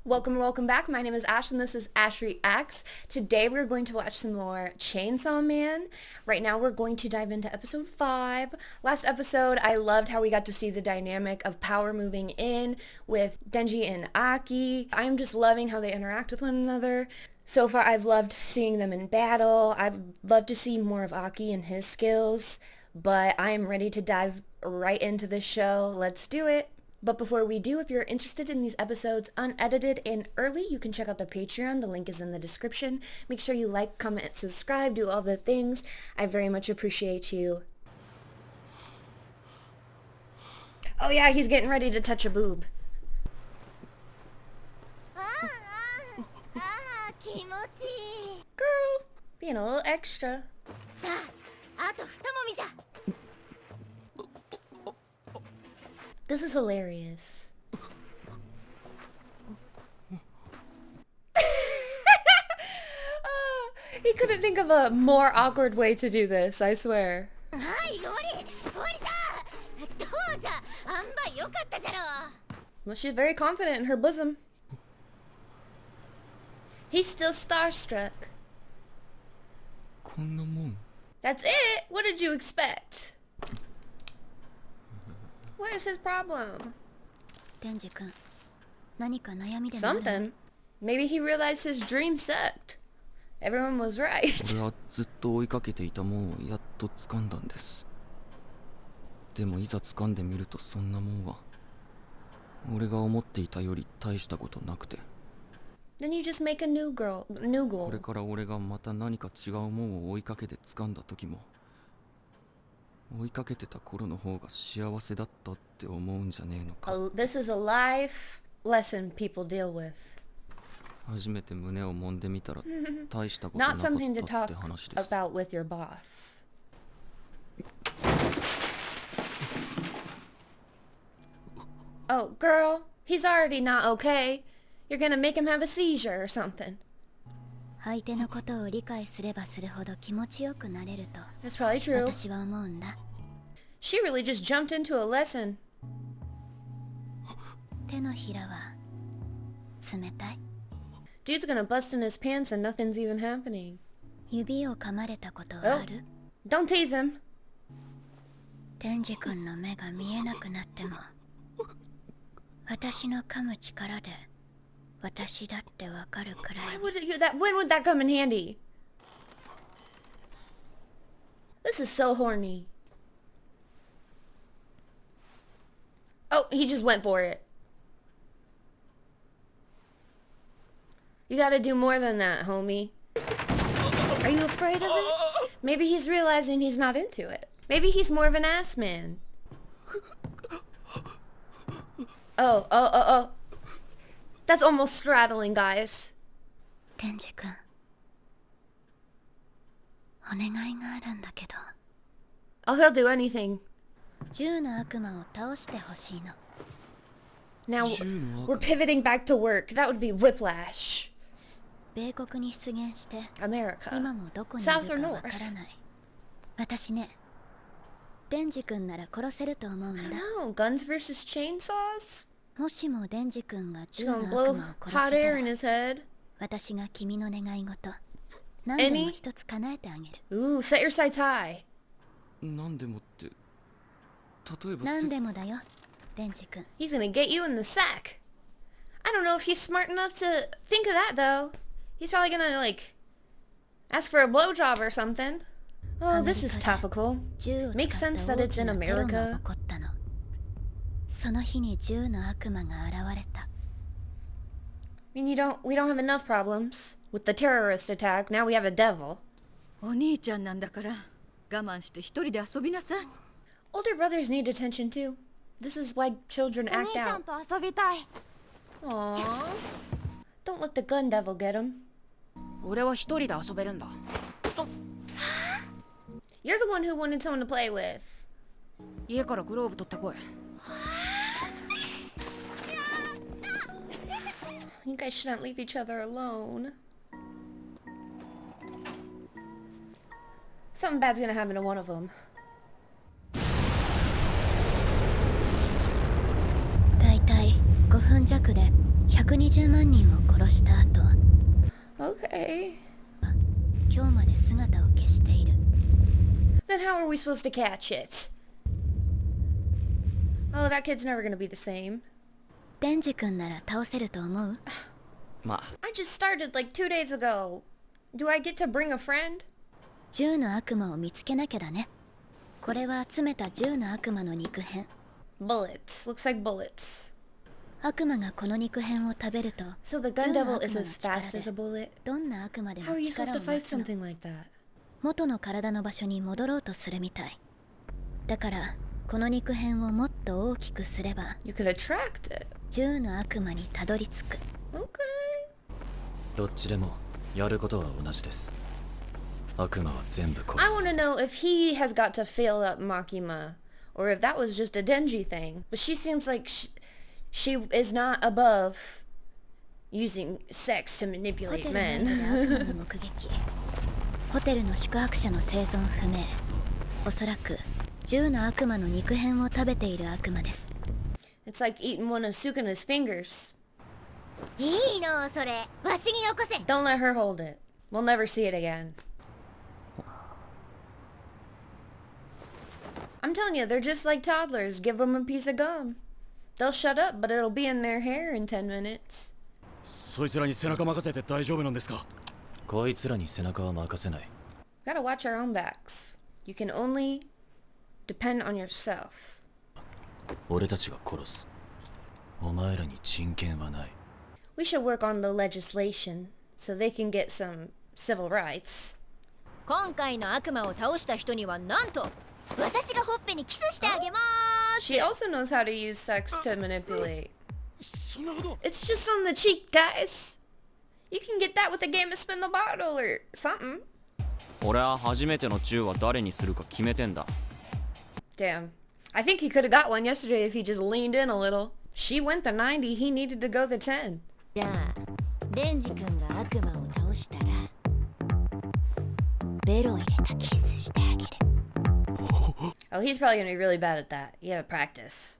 Welcome back. My name is Ash and this is Ash Reacts. Today we're going to watch some more Chainsaw Man. Right now we're going to dive into episode 5. Last episode I loved how we got to see the dynamic of power moving in with Denji and Aki. I'm just loving how they interact with one another. So far I've loved seeing them in battle. I've loved to see more of Aki and his skills, but I am ready to dive right into this show. Let's do it. But before we do, if you're interested in these episodes unedited and early, you can check out the Patreon. The link is in the description. Make sure you like, comment, subscribe, do all the things. I very much appreciate you. Oh yeah, he's getting ready to touch a boob. Girl, being a little extra. This is hilarious. Oh, he couldn't think of a more awkward way to do this, I swear. Well, she's very confident in her bosom. He's still starstruck. That's it? What did you expect? What is his problem? Something. Maybe he realized his dream sucked. Everyone was right. 俺はずっと追いかけていたもんをやっと掴んだんです。でもいざ掴んでみるとそんなもんは俺が思っていたより大したことなくて。Then you just make a new goal. これから俺がまた何か違うもんを追いかけて掴んだ時も。追いかけてた頃の方が幸せだったって思うんじゃねえのか。This is a life lesson people deal with. 初めて胸を揉んでみたら大したことなか Not った something to って talk 話です。 about with your boss. Oh, girl, he's already not okay. You're gonna make him have a seizure or something. 相手のことを理解すればするほど気持ちよくなれると That's probably true. 私は思うんだ。 She really just jumped into a lesson. 手のひらは冷たい。 Dude's gonna bust in his pants and nothing's even happening. 指を噛まれたことはある？ Don't tease him. デンジ君の目が見えなくなっても私の噛む力で私だってわかるくらい。 When would that come in handy? This is so horny. Oh, he just went for it. You gotta do more than that, homie. Are you afraid of it? Maybe he's realizing he's not into it. Maybe he's more of an ass man. Oh. That's almost straddling, guys. デンジ君、お願いがあるんだけど。 Oh, he'll do anything. 銃の悪魔を倒してほしいの。 Now, we're pivoting back to work. That would be whiplash. 米国に出現して、 America. 今もどこにいる South か or わ North? からない。私ね、デンジ君なら殺せると思うんだ。 No, guns versus chainsaws? もしもデンジ君が He's 銃の gonna 悪 blow 魔を hot 殺 air せ in たら、 his head. 私が君の願い事、何でも一つ叶えてあげる。 Ooh, set your sights high. なんでもって例えば何でもだよ、デンジ君。 He's gonna get you in the sack. I don't know if he's smart enough to think of that, though. He's probably gonna, like, ask for a blowjob or something. Oh, this is topical. 銃を Makes 使っ sense た that 大 it's き in なテロが America. 起こったの。その日に銃の悪魔が現れた。 I mean, we don't have enough problems with the terrorist attack. Now we have a devil. お兄ちゃんなんだから我慢して一人で遊びなさい。 Older brothers need attention too. This is why children act out. 遊びたい。 Aww. Don't let the gun devil get him. 俺は一人で遊べるんだ。 You're the one who wanted someone to play with. 家からグローブ取ってこい。 You guys shouldn't leave each other alone. Something bad's gonna happen to one of them. だいたい5分弱で120万人を殺した後、 Okay. 今日まで姿を消している。 Then how are we supposed to catch it? Oh, that kid's never gonna be the same. デンジ君なら倒せると思う？ ま I just started like 2 days ago. Do I get to bring a friend? 10の悪魔を見つけなきゃだね。これは集めた10の悪魔の肉片。 Bullets. Looks like bullets. 悪魔がこの肉片を食べると、 So the gun devil is as fast as a bullet? どんな悪魔で How も are you 力 supposed を to 増 fight すの。 something like that? 元の体の場所に戻ろうとするみたい。だからこの肉片をもっと大きくすれば、 You could attract it. 10の悪魔にたどり着く。 Okay. どっちでもやることは同じです。悪魔は全部殺 I want す。 to know if he has got to fill up Makima, or if that was just a Denji thing. But she seems like she is not above using sex to ホ manipulate テル内で men. 悪魔の目撃。ホテルの宿泊者の生存不明。おそらく10の悪魔の肉片を食べている悪魔です。 It's like eating one of Sukuna's fingers. いいのそれ、わしによこせ。 Don't let her hold it. We'll never see it again. I'm telling you, they're just like toddlers. Give them a piece of gum. They'll shut up, but it'll be in their hair in 10 minutes. そいつらに背中任せて大丈夫なんですか？こいつらに背中は任せない。 Gotta watch our own backs. You can only depend on yourself. 俺たちが殺す。お前らに人権はない。 We should work on the legislation so they can get some civil rights. 今回の悪魔を倒した人にはなんと私がほっぺにキスしてあげまーす。 She also knows how to use sex to manipulate. そんなこと。 It's just on the cheek, guys. You can get that with a game of spin the bottle or something. 俺は初めての銃は誰にするか決めてんだ。 Damn. I think he could have got one yesterday if he just leaned in a little. She went the 90, he needed to go the 10. じゃあデンジ君が悪魔を倒したら、ベロを入れたキスしてあげる。 Oh, he's probably gonna be really bad at that. You gotta practice.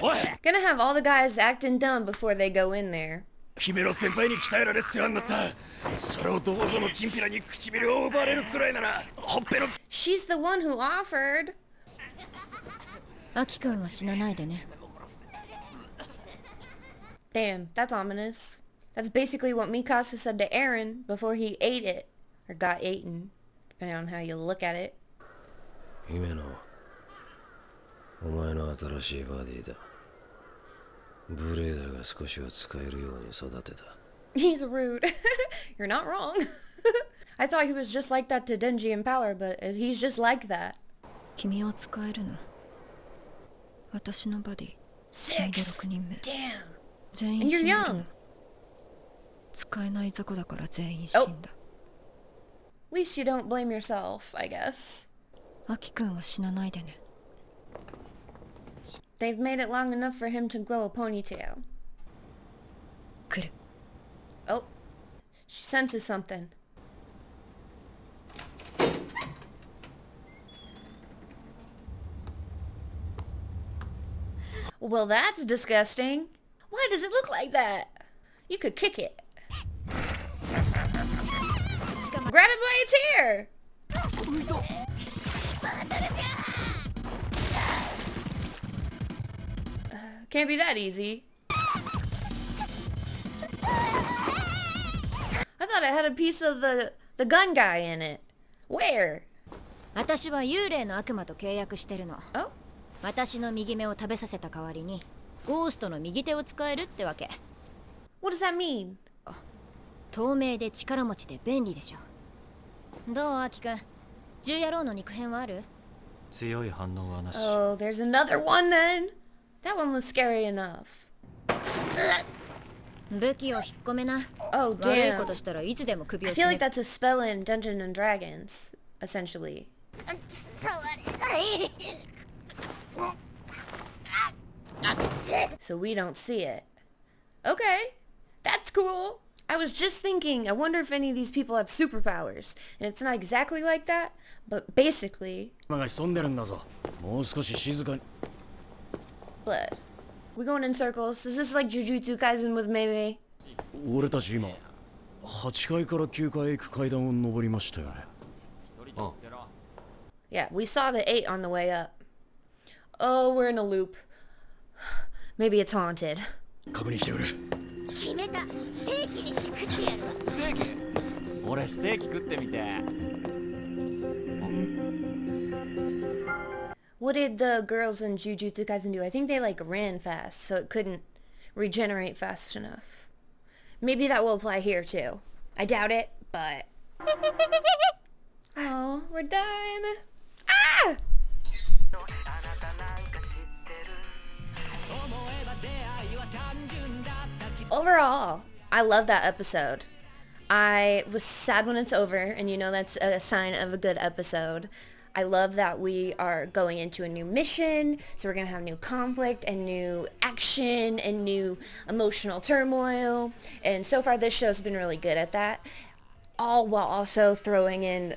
おい、 Gonna have all the guys acting dumb before they go in there. 姫野先輩に鍛えられ世話になった。それをどうぞのチンピラに唇を奪われるくらいなら、ほっぺの。 She's the one who offered. アキ君は死なないでね。 Damn, that's ominous. That's basically what Mikasa said to Eren before he ate it. Or got eaten. Depending on how you look at it. 姫野、お前の新しいバディだ。ブレーダーが少しは使えるように育てた。 He's rude. You're not wrong. I thought he was just like that to Denji in power, but he's just like that. 君は使えるの。私のバディ。君で 6 6人目。 Damn. 全員 And 死 you're んでる young. の。使えない雑魚だから全員死んだ。At least you don't blame yourself, I guess. アキ君は死なないでね。 They've made it long enough for him to grow a ponytail. 来る。 Oh. She senses something. Well, that's disgusting. Why does it look like that? You could kick it. Grab it by its hair. Can't be that easy. I thought it had a piece of the gun guy in it. Where? 私は幽霊の悪魔と契約してるの。 Oh, 私の右目を食べさせた代わりにゴーストの右手を使えるってわけ。 what does that mean? 透明で力持ちで便利でしょ。どうアキ君、銃野郎の肉片はある？強い反応はなし。 Oh, there's another one then. That one was scary enough. 武器を引っ込めな。 Oh, 悪いこ damn. としたらいつでも首 I を feel 絞め like that's a spell in Dungeons and Dragons, essentially. So we don't see it. Okay, that's cool. I was just thinking, I wonder if any of these people have superpowers. And it's not exactly like that, but basically, が潜んでるんだぞ。もう少し静かに。 blood. We going in circles. Is this like Jujutsu Kaisen with Mei? 俺たち今8階から9階へ行く階段を登りましたよね。あ、 Yeah, we saw the 8 on the way up. Oh, we're in a loop. Maybe it's haunted. 確認してくれ。決めた。ステーキにして食ってやるわ。ステーキ俺ステーキ食ってみて。What did the girls in Jujutsu Kaisen do? I think they like ran fast, so it couldn't regenerate fast enough. Maybe that will apply here too. I doubt it, but... Oh, we're done. Ah! Overall, I love that episode. I was sad when it's over, and you know that's a sign of a good episode. I love that we are going into a new mission, so we're going to have new conflict and new action and new emotional turmoil. And so far this show's been really good at that, all while also throwing in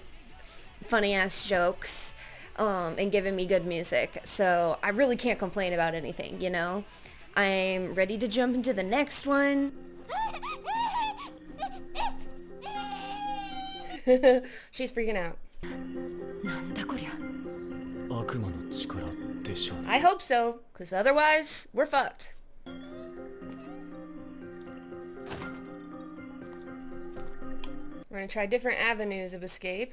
funny-ass jokes and giving me good music. So I really can't complain about anything, you know? I'm ready to jump into the next one. She's freaking out. なんだこりゃ。悪魔の力でしょうね。 I hope so, because otherwise, we're fucked. We're gonna try different avenues of escape.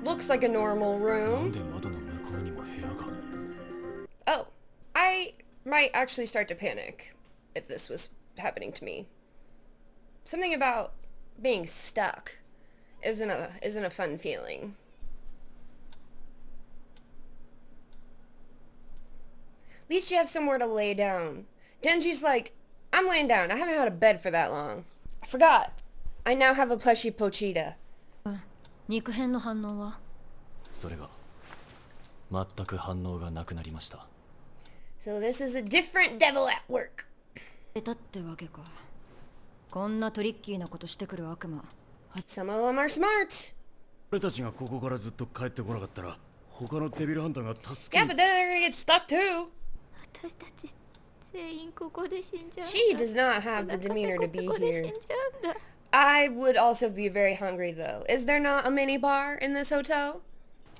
Looks like a normal なん room. で窓の向こうにも部屋が。 Oh, I might actually start to panic if this was happening to me. Something about being stuck isn't a fun feeling. At least you have somewhere to lay down. Denji's like, I'm laying down. I haven't had a bed for that long. I forgot. I now have a plushie Pochita. 肉片の反応は？それが全く反応がなくなりました。 So this is a different devil at work. 出たってわけか。こんなトリッキーなことしてくる悪魔。 Some of them are smart. 俺たちがここからずっと帰ってこなかったら他のデビルハンターが助け Yeah, but then they're gonna get stuck too. 私たち全員ここで死んじゃうんだ。 She does not have the お腹 demeanor to ペ be コペコで死ん here. じゃうんだ。 I would also be very hungry though. Is there not a mini bar in this hotel?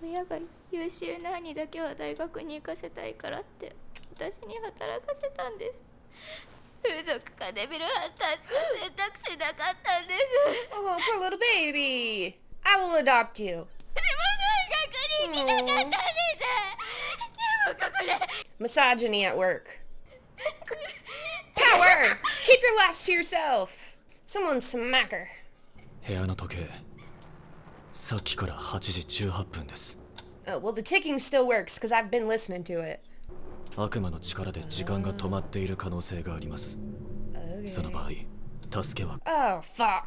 親が優秀な兄だけは大学に行かせたいからって私に働かせたんです。風俗かデビルハンターしか選択肢なかったんです。 Oh, poor little baby. I will adopt you. 私も大学に行きたかったんです。でもここで Misogyny at work. Power! Keep your laughs to yourself. Someone smack her. 部屋の時計さっきから8時18分です。 Oh, well, the ticking still works because I've been listening to it. 悪魔の力で時間が止まっている可能性があります。 その場合助けは Oh, fuck.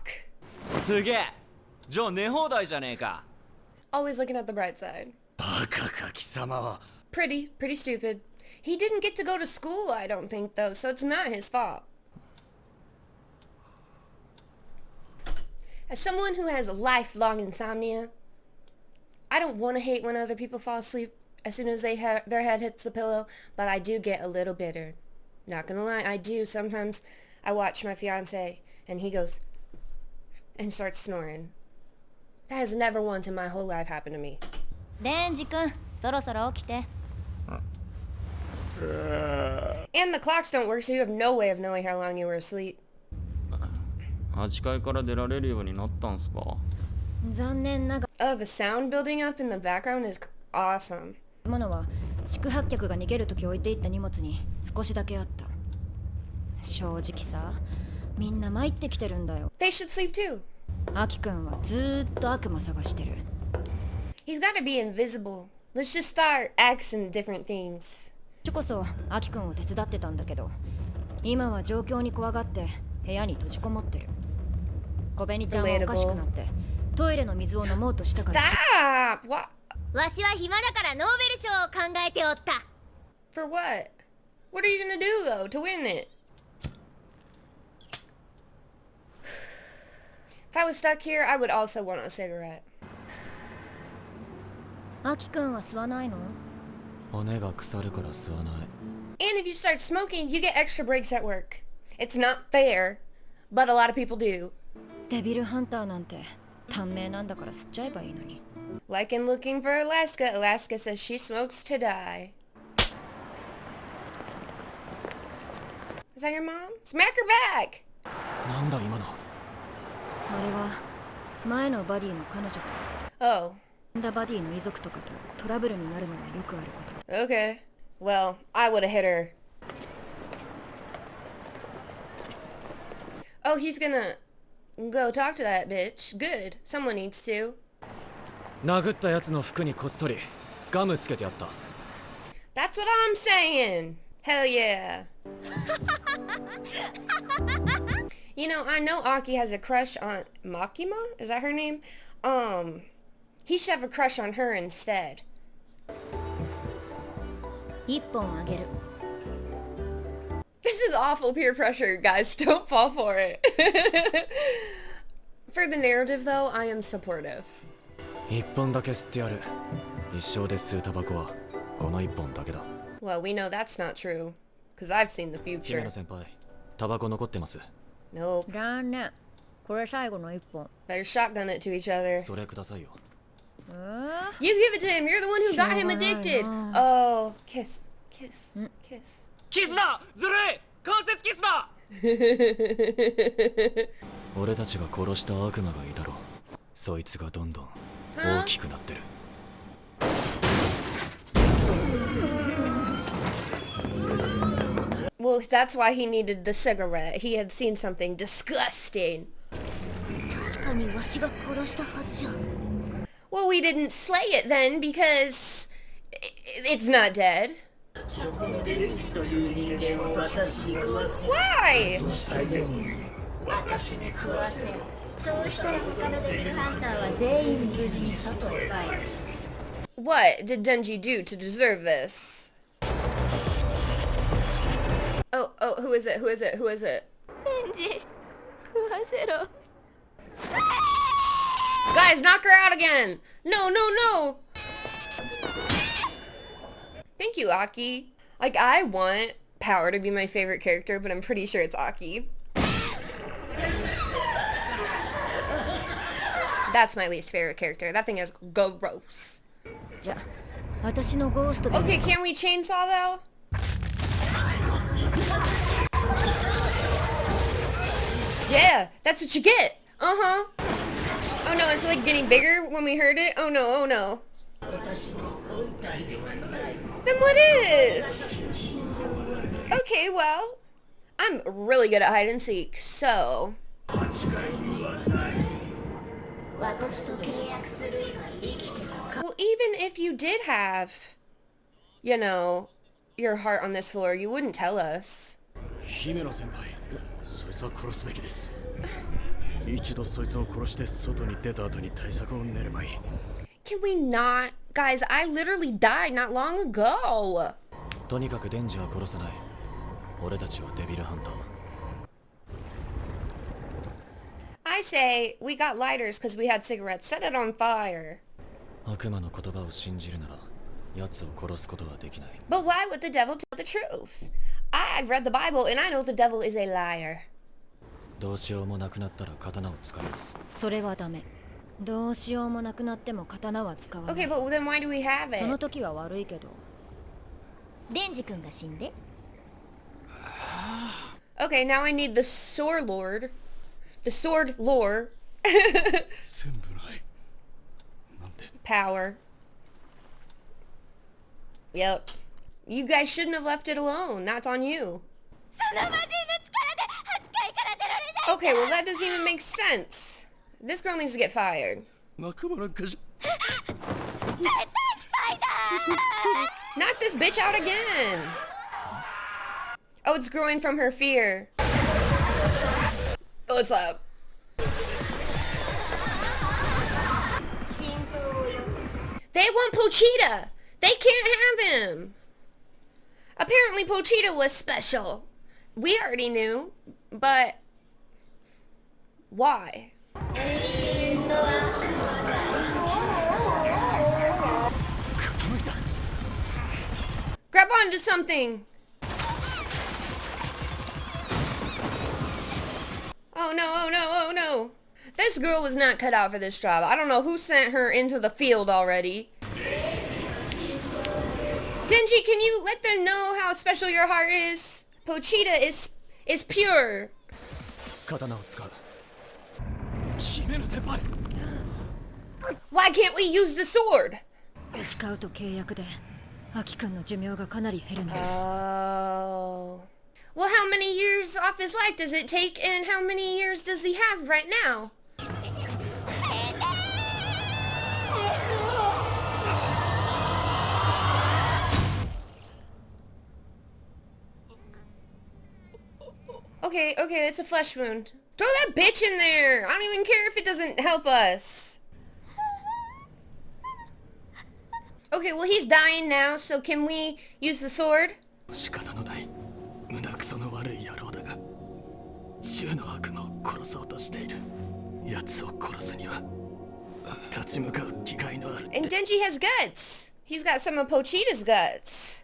すげえじゃあ寝放題じゃねえか。 Always looking at the bright side. バカか貴様は。 Pretty stupid. He didn't get to go to school, I don't think, though, so it's not his fault. As someone who has lifelong insomnia, I don't want to hate when other people fall asleep as soon as their head hits the pillow, but I do get a little bitter. Not gonna lie, I do. Sometimes I watch my fiance and he goes and starts snoring. That has never once in my whole life happened to me. デンジ君、そろそろ起きて。 And the clocks don't work, so you have no way of knowing how long you were asleep. 8階から出られるようになったんすか。残念なが Oh, the sound building up in the background is awesome. らものは宿泊客が逃げるとき置いていった荷物に少しだけあった。正直さ、みんな参ってきてるんだよ。 They should sleep too. アキ君はずーっと悪魔探してる。 He's gotta be invisible. Let's just start accent different things. ちこそアキ君を手伝ってたんだけど、今は状況に怖がって部屋に閉じこもってる。小紅ちゃんはおかしくなってトイレの水を飲もうとしたから。 Stop! What? わしは暇だからノーベル賞を考えておった。 For what? What are you gonna do though to win it? If I was stuck here, I would also want a cigarette. アキ君は吸わないの？骨が腐るから吸わない。And if you start smoking, you get extra breaks at work. It's not fair, but a lot of people do. デビルハンターなんて短命なんだから吸っちゃえばいいのに。 Like in Looking for Alaska, Alaska says she smokes to die. Is that your mom? Smack her back! なんだ今の。あれは前のバディの彼女さ。 Oh, ダバディの遺族とかとトラブルになるのはよくあること。 okay. Well, I would have hit her. Oh, he's gonna go talk to that bitch. Good. Someone needs to. 殴ったやつの服にこっそりガムつけてやった。 That's what I'm saying. Hell yeah. You know, I know Aki has a crush on Makima? Is that her name? He should have a crush on her instead. 一本あげる。 This is awful peer pressure, guys. Don't fall for it. For the narrative, though, I am supportive. 一本だけ吸ってやる。一生で吸うタバコはこの一本だけだ。 Well, we know that's not true, because I've seen the 姫 future. 野先輩、タバコ残ってます。 Nope. 残念。これ最後の一本。 Better shotgun it to each other. それくださいよ。 You give it to him. You're the one who got him addicted. Oh, kiss, kiss, kiss. キスだ。ずるい。関節キスだ。俺たちが殺した悪魔がいたろ。そいつがどんどん大きくなってる。 Well, that's why he needed the cigarette. He had seen something disgusting. 確かにわしが殺したはずじゃ。 Well, we didn't slay it then because it's not dead. Why? そうしたら他のデビルハンターは全員無事に外へ帰す。 What did Denji do to deserve this? Oh, who is it? Who is it? Who is it? デンジ、食わせろ。 Guys, knock her out again! No, no, no! Thank you, Aki. Like, I want Power to be my favorite character, but I'm pretty sure it's Aki. That's my least favorite character. That thing is gross. じゃあ私のゴーストで。 Okay, can we chainsaw though? Yeah, that's what you get. Uh-huh. Oh no, it's like getting bigger when we heard it. Oh no, oh no. Then what is? Okay, well, I'm really good at hide and seek, so. 私と契約する以外生きてはか。 Well, even if you did have, you know, your heart on this floor, you wouldn't tell us. 姫野先輩、そいつは殺すべきです。一度そいつを殺して外に出た後に対策を練ればいい。 Can we not? Guys, I literally died not long ago. とにかくデンジは殺さない。俺たちはデビルハンター。 I say we got lighters because we had cigarettes. Set it on fire. 悪魔の言葉を信じるなら、奴を殺すことはできない。 But why would the devil tell the truth? I've read the Bible and I know the devil is a liar. どうしようもなくなったら刀を使います。それはダメ。どうしようもなくなっても刀は使わない。 Okay, but then why do we have その it? 時は悪いけど。デンジ君が死んで。 Okay, now I need the sword lord. The sword lore. 全部ない。なんで？ Power. Yep. You guys shouldn't have left it alone. That's on you. その魔人の力で扱いから出られない。 Okay, well that doesn't even make sense. This girl needs to get fired. 仲間なんかじゃ。絶対スパイだー。 Knock this bitch out again. Oh, it's growing from her fear. Oh, it's up. 心臓をよくす。 They want Pochita. They can't have him. Apparently Pochita was special. We already knew, but why? Grab onto something. This girl was not cut out for this job. I don't know who sent her into the field already. Denji, can you let them know how special your heart is? Pochita is pure. 刀を使う姫野先輩 Why can't we use the sword? 使うと契約でアキ君の寿命がかなり減るんだよ。 Oh. Well, how many years off his life does it take, and how many years does he have right now? Okay, it's a flesh wound. Throw that bitch in there! I don't even care if it doesn't help us. Okay, well he's dying now, so can we use the sword? 仕方のない胸くその悪い野郎だが銃の悪魔を殺そうとしている奴を殺すには立ち向かう気概のある And Denji has guts. He's got some of Pochita's guts.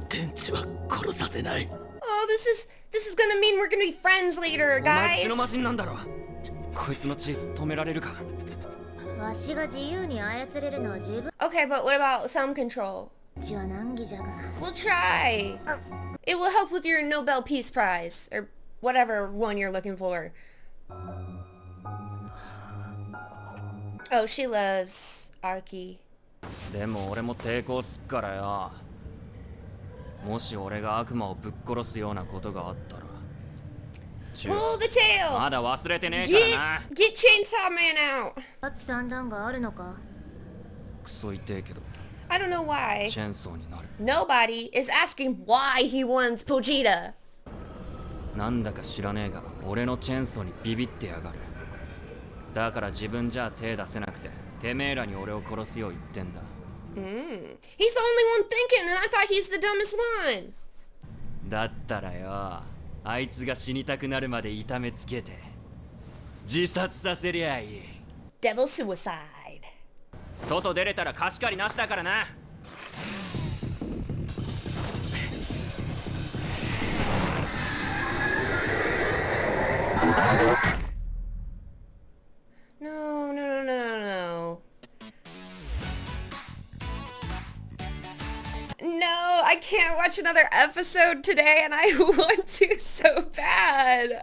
天地は殺させない Oh, this is gonna mean we're gonna be friends later, お前 guys. 血の魔人なんだろ。こいつの血止められるか。わしが自由に操れるのは十分 Okay, but what about sound control? 血は難儀じゃが We'll try. It will help with your Nobel Peace Prize, or whatever one you're looking for. Oh, she loves Arki. でも俺も抵抗すっからよ。もし俺が悪魔をぶっ殺すようなことがあったら。Pull the tail. まだ忘れてねえからな。 Get Chainsaw Man out. 勝つ算段があるのかクソ痛えけど、 I don't know why. チェーンソーになる。 Nobody is asking why he wants Pochita. なんだか知らねえが、俺のチェーンソーにビビってやがる。だから自分じゃ手出せなくて、てめえらに俺を殺すよう言ってんだ。He's the only one thinking, and I thought he's the dumbest one. だったらよ、あいつが死にたくなるまで痛めつけて自殺させりゃいい。 Devil suicide. 外出れたら貸し借りなしだからな。No, no, no, no, no, no. No, I can't watch another episode today, and I want to so bad.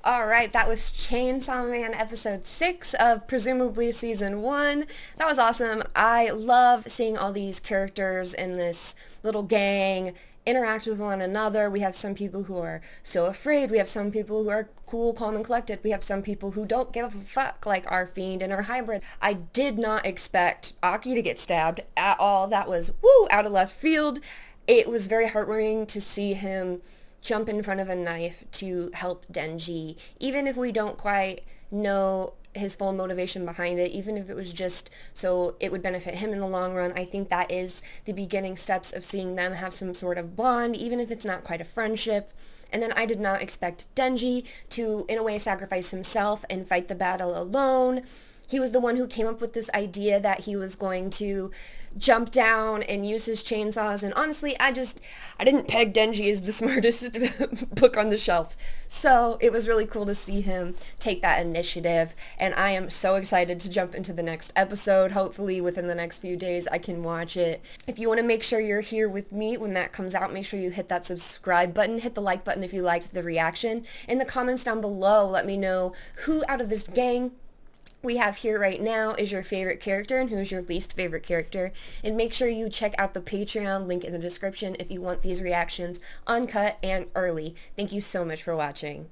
Alright, that was Chainsaw Man episode 6 of presumably season 1. That was awesome. I love seeing all these characters in this little gang interact with one another. We have some people who are so afraid. We have some people who are cool, calm, and collected. We have some people who don't give a fuck, like our fiend and our hybrid. I did not expect Aki to get stabbed at all. That was, woo, out of left field. It was very heartwarming to see him jump in front of a knife to help Denji, even if we don't quite know his full motivation behind it, even if it was just so it would benefit him in the long run. I think that is the beginning steps of seeing them have some sort of bond, even if it's not quite a friendship. And then I did not expect Denji to, in a way, sacrifice himself and fight the battle alone. He was the one who came up with this idea that he was going to jump down and use his chainsaws, and honestly, I didn't peg Denji as the smartest book on the shelf. So it was really cool to see him take that initiative, and I am so excited to jump into the next episode. Hopefully within the next few days I can watch it. If you want to make sure you're here with me when that comes out, make sure you hit that subscribe button, hit the like button if you liked the reaction. In the comments down below, let me know who out of this gang we have here right now is your favorite character and who's your least favorite character. And make sure you check out the Patreon link in the description if you want these reactions uncut and early. Thank you so much for watching.